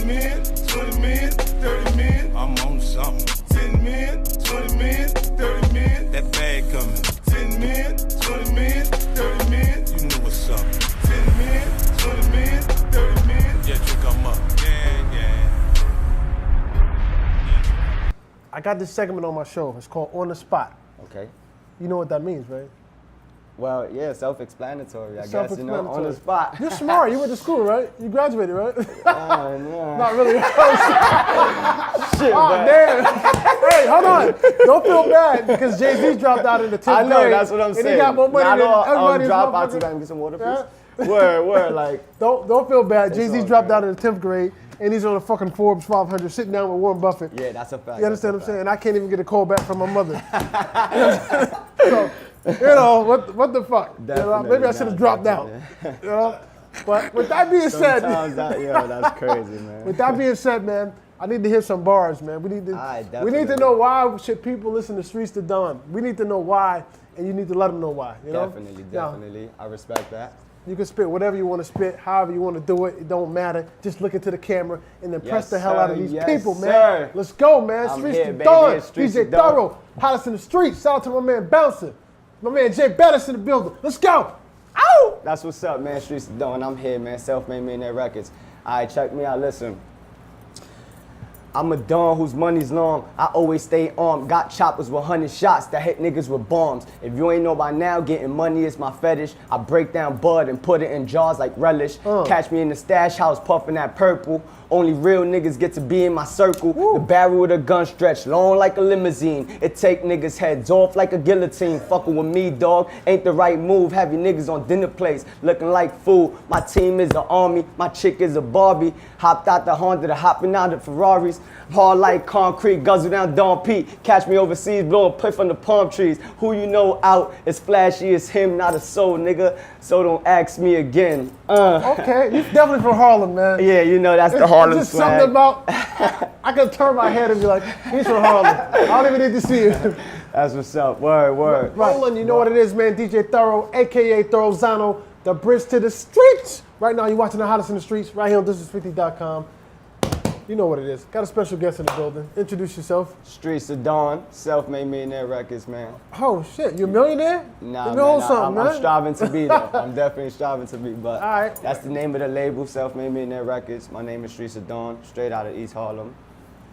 million, 20 million, 30 million. I'm on something. 10 million, 20 million, 30 million. That bag coming. 10 million, 20 million, 30 million. You know what's up. 10 million, 20 million, 30 million. Yeah, you come up. Yeah. I got this segment on my show. It's called On the Spot. Okay. You know what that means, right? Well, yeah, self-explanatory, I guess, you know, on the spot. You're smart. You went to school, right? You graduated, right? No. Not really. Shit, damn. Hey, hold on. Don't feel bad because Jay-Z dropped out in the 10th grade. I know, that's what I'm saying. And he got more money than everybody. Drop out to get some water, please. Word, like. Don't feel bad. Jay-Z dropped out in the 10th grade. And he's on the fucking Forbes 500 sitting down with Warren Buffett. Yeah, that's a fact. You understand what I'm saying? And I can't even get a call back from my mother. So, you know, what the fuck? You know, maybe I should have dropped out. You know? But with that being said, that's crazy, man. With that being said, man, I need to hear some bars, man. We need to know why should people listen to Streets to Dawn. We need to know why, and you need to let them know why. You know? Definitely. I respect that. You can spit whatever you want to spit, however you want to do it. It don't matter. Just look into the camera and then press the hell out of these people, man. Let's go, man. Streets to Dawn. DJ Thoro, hottest in the streets. Shout out to my man Bouncer. My man Jay Bettis in the building. Let's go. Ow! That's what's up, man. Streets to Dawn. I'm here, man. Self-made millionaire records. All right, check me out. Listen. I'm a don whose money's long. I always stay armed. Got choppers with 100 shots that hit niggas with bombs. If you ain't know by now, getting money is my fetish. I break down bud and put it in jars like relish. Catch me in the stash house puffing that purple. Only real niggas get to be in my circle. Woo. The barrel of the gun stretched long like a limousine. It take niggas heads off like a guillotine. Fucking with me, dog, ain't the right move. Have you niggas on dinner plates looking like food. My team is an army, my chick is a Barbie. Hopped out the Honda to hopping out the Ferraris. Hard like concrete, guzzle down Don P. Catch me overseas, blowing puff on the palm trees. Who you know out as flashy as him, not a soul, nigga. So don't ask me again. Okay, you're definitely from Harlem, man. Yeah, you know that's the Harlem just swag. Something about, I could turn my head and be like, he's from Harlem. I don't even need to see you. That's what's up, word. Roland, you know what it is, man. DJ Thoro, a.k.a. Thorozano, the bridge to the streets. Right now, you're watching the hottest in the streets right here on Thisis50.com. You know what it is. Got a special guest in the building. Introduce yourself. Streets of Dawn, self-made millionaire records, man. Oh, shit. You a millionaire? Nah, man, I'm striving to be, though. I'm definitely striving to be, but all right. That's the name of the label, self-made millionaire records. My name is Streets of Dawn, straight out of East Harlem.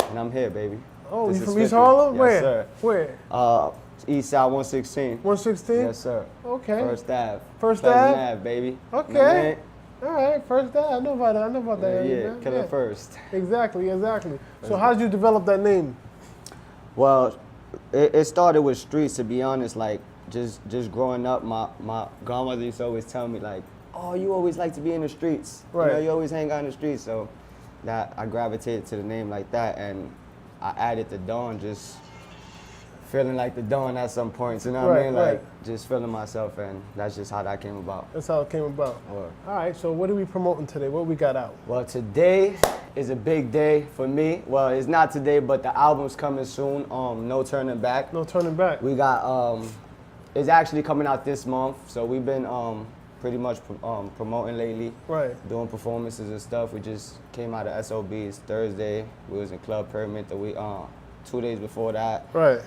And I'm here, baby. Oh, you from East Harlem? Yes, Where? Sir. Where? East Side 116. 116? Yes, sir. Okay. First Ave. First Ave? Baby. Okay. All right, First Ave. I know about that. Yeah, Killer First. Exactly. So how did you develop that name? Well, it started with streets, to be honest. Like, just growing up, my grandmother used to always tell me, like, oh, you always like to be in the streets. Right. You know, you always hang out in the streets. So that I gravitated to the name like that, and I added the Dawn, just feeling like the Dawn at some points, you know what I mean? Like, just feeling myself, and that's just how that came about. That's how it came about. All right, so what are we promoting today? What we got out? Well, today is a big day for me. Well, it's not today, but the album's coming soon, No Turning Back. No Turning Back. We got, it's actually coming out this month, so we've been pretty much promoting lately. Right. Doing performances and stuff. We just came out of SOBs Thursday. We was in Club Pyramid the week, 2 days before that. Right.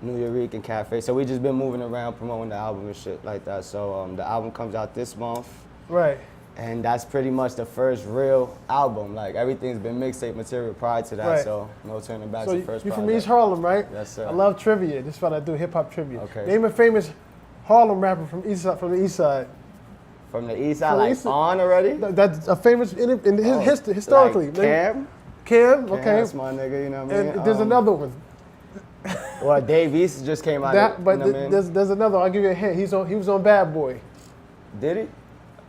New York and Cafe. So we just been moving around promoting the album and shit like that. So the album comes out this month. Right. And that's pretty much the first real album. Like, everything's been mixtape material prior to that, so No Turning Back's the first you're project. from East Harlem, right? Yes, sir. I love trivia. This is what I do, hip-hop trivia. Okay. Name a famous Harlem rapper from the East Side. From the East Side, like On already? That's a famous in history, historically. Like Cam? Cam, okay. That's my nigga, you know what I mean? And there's another one. Well, Dave East just came out. But you know there's another. I'll give you a hint. He was on Bad Boy. Did he?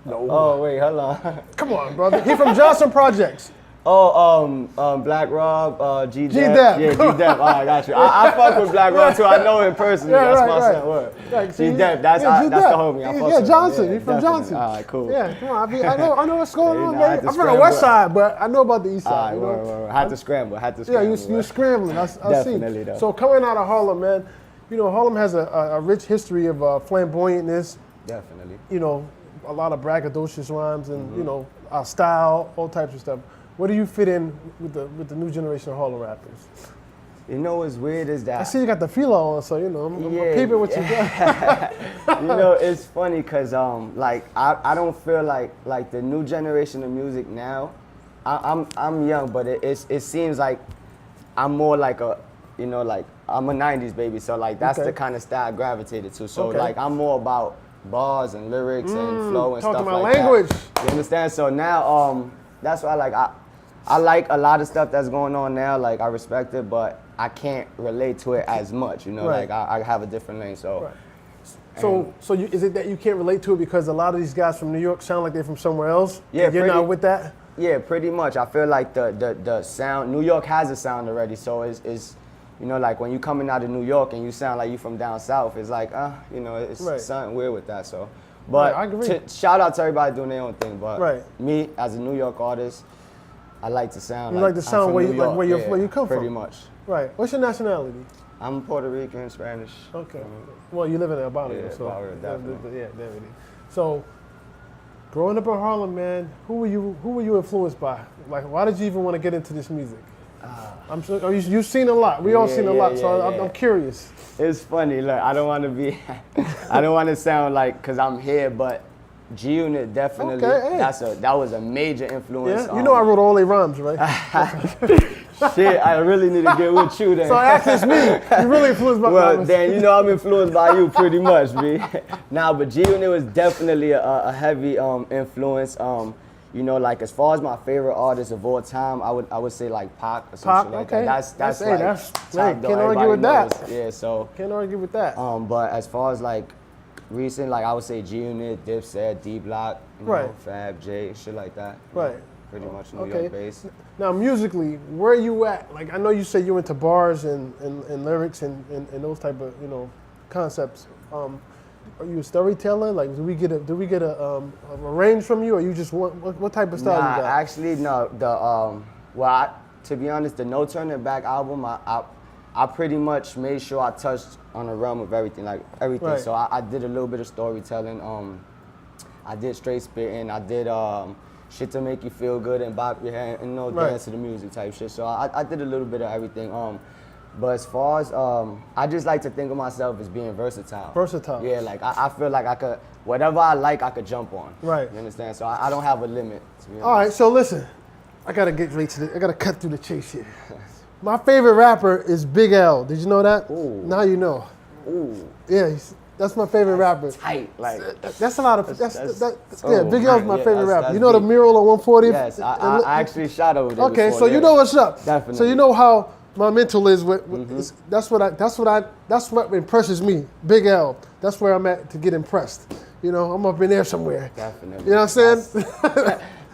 No. Oh wait, hold on. Come on, brother. He from Johnson Projects. Oh, Black Rob, G-Dep. G-Dep. Yeah, G-Dep. I got you. I fuck with Black Rob too. I know him personally. That's my son. Word. G-Dep. That's the homie. I fuck with Johnson. Yeah, He's from definitely. Johnson. All right, cool. Yeah, come on. I know what's going on, I man. I'm from the West Side, but I know about the East Side. All right, word. Had to scramble. Yeah, you were scrambling. I Definitely, see. though. So coming out of Harlem, man, you know, Harlem has a rich history of flamboyantness. Definitely. You know, a lot of braggadocious rhymes and, you know, our style, all types of stuff. Where do you fit in with the new generation of Harlem rappers? You know what's weird is that I see you got the filo on, so you know I'm peeping what you got. You know, it's funny because like I don't feel like the new generation of music now. I'm young, but it seems like I'm more like a, you know, like I'm a 90s baby, so like that's the kind of style I gravitated to. So like I'm more about bars and lyrics and flow and stuff like that. Talking my language. You understand? So now that's why I like a lot of stuff that's going on now. Like I respect it, but I can't relate to it as much. You know, like I have a different lane. So. Right. So is it that you can't relate to it because a lot of these guys from New York sound like they're from somewhere else? Yeah, you're not with that? Yeah, pretty much. I feel like the sound, New York has a sound already, so it's you know, like when you coming out of New York and you sound like you from down south, it's like, you know, it's something weird with that. So, but I agree. Shout out to everybody doing their own thing. But me as a New York artist, I like to sound. You like the sound where you come from. Pretty much. Right. What's your nationality? I'm Puerto Rican, Spanish. Okay. Well, you live in Albania, so definitely. Yeah, there it is. So, growing up in Harlem, man, who were you influenced by? Like, why did you even want to get into this music? I'm sure you've seen a lot. We all seen a lot, so I'm curious. It's funny. Look, I don't want to be, I don't want to sound like because I'm here, but G-Unit definitely. That was a major influence. Yeah, you know I wrote all their rhymes, right? Shit, I really need to get with you then. So that's me. You really influenced by Well, then you know I'm influenced by you pretty much, B. Nah, but G-Unit was definitely a heavy influence. You know, like as far as my favorite artists of all time, I would say like Pac or something like that. That's like top dog. Can't argue with that. Yeah, so can't argue with that. But as far as like recent, like I would say G-Unit, Dipset, D-Block, you know, Fab J, shit like that. Right. Pretty much New York based. Now musically, where are you at? Like I know you say you into bars and lyrics and those type of, you know, concepts. Are you a storyteller? Like, do we get a range from you, or you just what type of style you got? Actually, no. To be honest, the No Turning Back album, I pretty much made sure I touched on the realm of everything, like everything. Right. So I did a little bit of storytelling. I did straight spitting. I did shit to make you feel good and bop your head and dance to the music type shit. So I did a little bit of everything. But as far as, I just like to think of myself as being versatile. Versatile. Yeah, like I feel like I could, whatever I like, I could jump on. Right. You understand? So I don't have a limit, to be honest. All right, so listen, I gotta get right to I gotta cut through the chase here. My favorite rapper is Big L. Did you know that? Ooh. Now you know. Ooh. Yeah, that's my favorite rapper. Tight, like. That's a lot of, Big L's my favorite rapper. You know the mural on 140th? Yes, I actually shot over there. Okay, so you know what's up. Definitely. So you know how my mental is that's what impresses me. Big L. That's where I'm at to get impressed. You know, I'm up in there somewhere. Definitely. You know what I'm saying?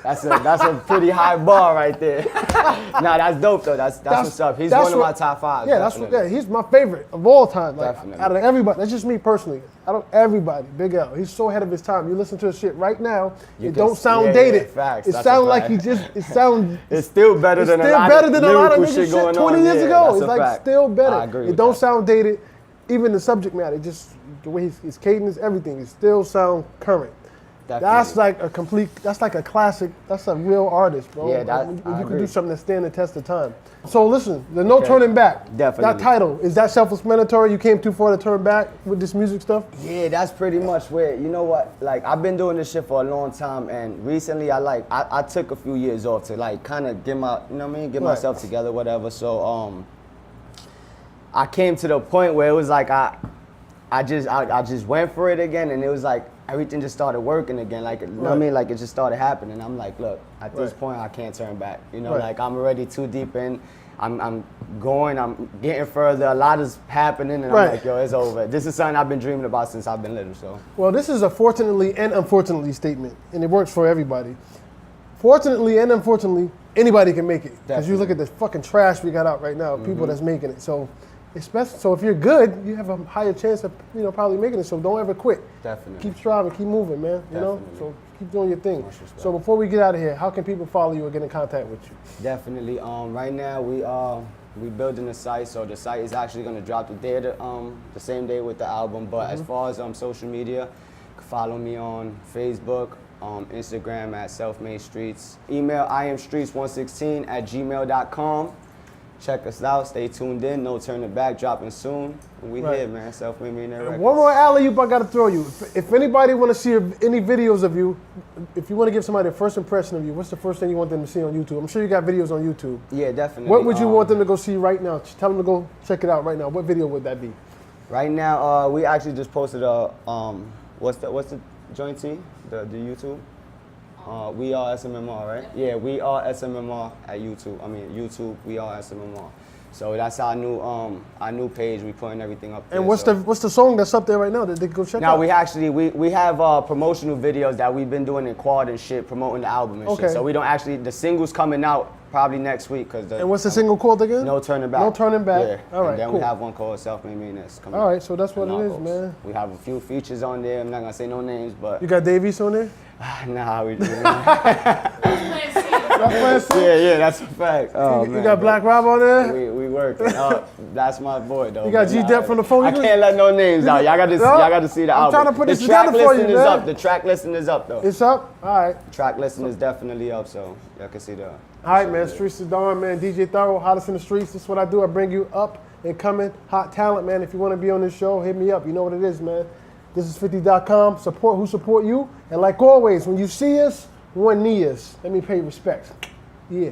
That's a pretty high bar right there. Nah, that's dope though. That's what's up. He's one of my top 5. Yeah, he's my favorite of all time. Like, definitely. Out of everybody, that's just me personally. Everybody, Big L. He's so ahead of his time. You listen to his shit right now, it don't sound dated. Facts. It sounds like it's still better than a lot of niggas shit 20 years ago. It's like fact. still better. I agree it don't sound dated. Even the subject matter, just the way his cadence, everything, it still sound current. Definitely. That's like a classic, that's a real artist, bro. Yeah, you can do something that stand the test of time. So listen, the No Turning Back. Definitely. That title, is that self-explanatory? You came too far to turn back with this music stuff? Yeah, that's pretty much where, you know what, like I've been doing this shit for a long time, and recently I took a few years off to like kind of get myself together, whatever. So I came to the point where it was like I just went for it again, and it was like everything just started working again. Like, you know what I mean? Like it just started happening. I'm like, look, at this point I can't turn back. You know, like I'm already too deep in. I'm getting further. A lot is happening, and I'm like, yo, it's over. This is something I've been dreaming about since I've been little. So. Well, this is a fortunately and unfortunately statement, and it works for everybody. Fortunately and unfortunately, anybody can make it. Because you look at the fucking trash we got out right now, people that's making it. So if you're good, you have a higher chance of probably making it. So don't ever quit. Definitely. Keep striving, keep moving, man. You know. So keep doing your thing. So before we get out of here, how can people follow you or get in contact with you? Definitely. Right now we building a site, so the site is actually gonna drop the same day with the album. But as far as social media, you can follow me on Facebook, Instagram at Selfmade Streets. Email iamstreets116@gmail.com. Check us out. Stay tuned in. No turning back. Dropping soon. We here, man. Self-Made Millionaire Records. One more alley-oop I got to throw you. If anybody want to see any videos of you, if you want to give somebody a first impression of you, what's the first thing you want them to see on YouTube? I'm sure you got videos on YouTube. Yeah, definitely. What would you want them to go see right now? Tell them to go check it out right now. What video would that be? Right now, we actually just posted a what's the joint team? The YouTube. We are SMMR, right? Yeah, we are SMMR at YouTube. I mean YouTube. We are SMMR. So that's our new page. We putting everything up there. And what's the song that's up there right now that they can go check out? Now we actually we have promotional videos that we've been doing in quad and shit, promoting the album and shit. So we don't actually, the single's coming out probably next week. And what's the single called again? No Turning Back. No Turning Back. Yeah. All right, and then cool. we have one called Self-Made Millionaires coming. All right, so that's what it is, man. We have a few features on there. I'm not gonna say no names, but you got Davies on there? Nah, we do. Yeah, that's a fact. Oh, you got Black Rob on there? We working. That's my boy though. You got G-Dep from the phone? I can't let no names out. Y'all got to see the album. I'm trying to put this together for you, man. The track listing is up though. It's up? All right. Track listing is definitely up, so y'all can see the. All right, man. Streets of Dawn, man. DJ Thoro, hottest in the streets. This is what I do. I bring you up and coming hot talent, man. If you want to be on this show, hit me up. You know what it is, man. Thisis50.com. Support who support you. And like always, when you see us, one knee us. Let me pay respects. Yeah.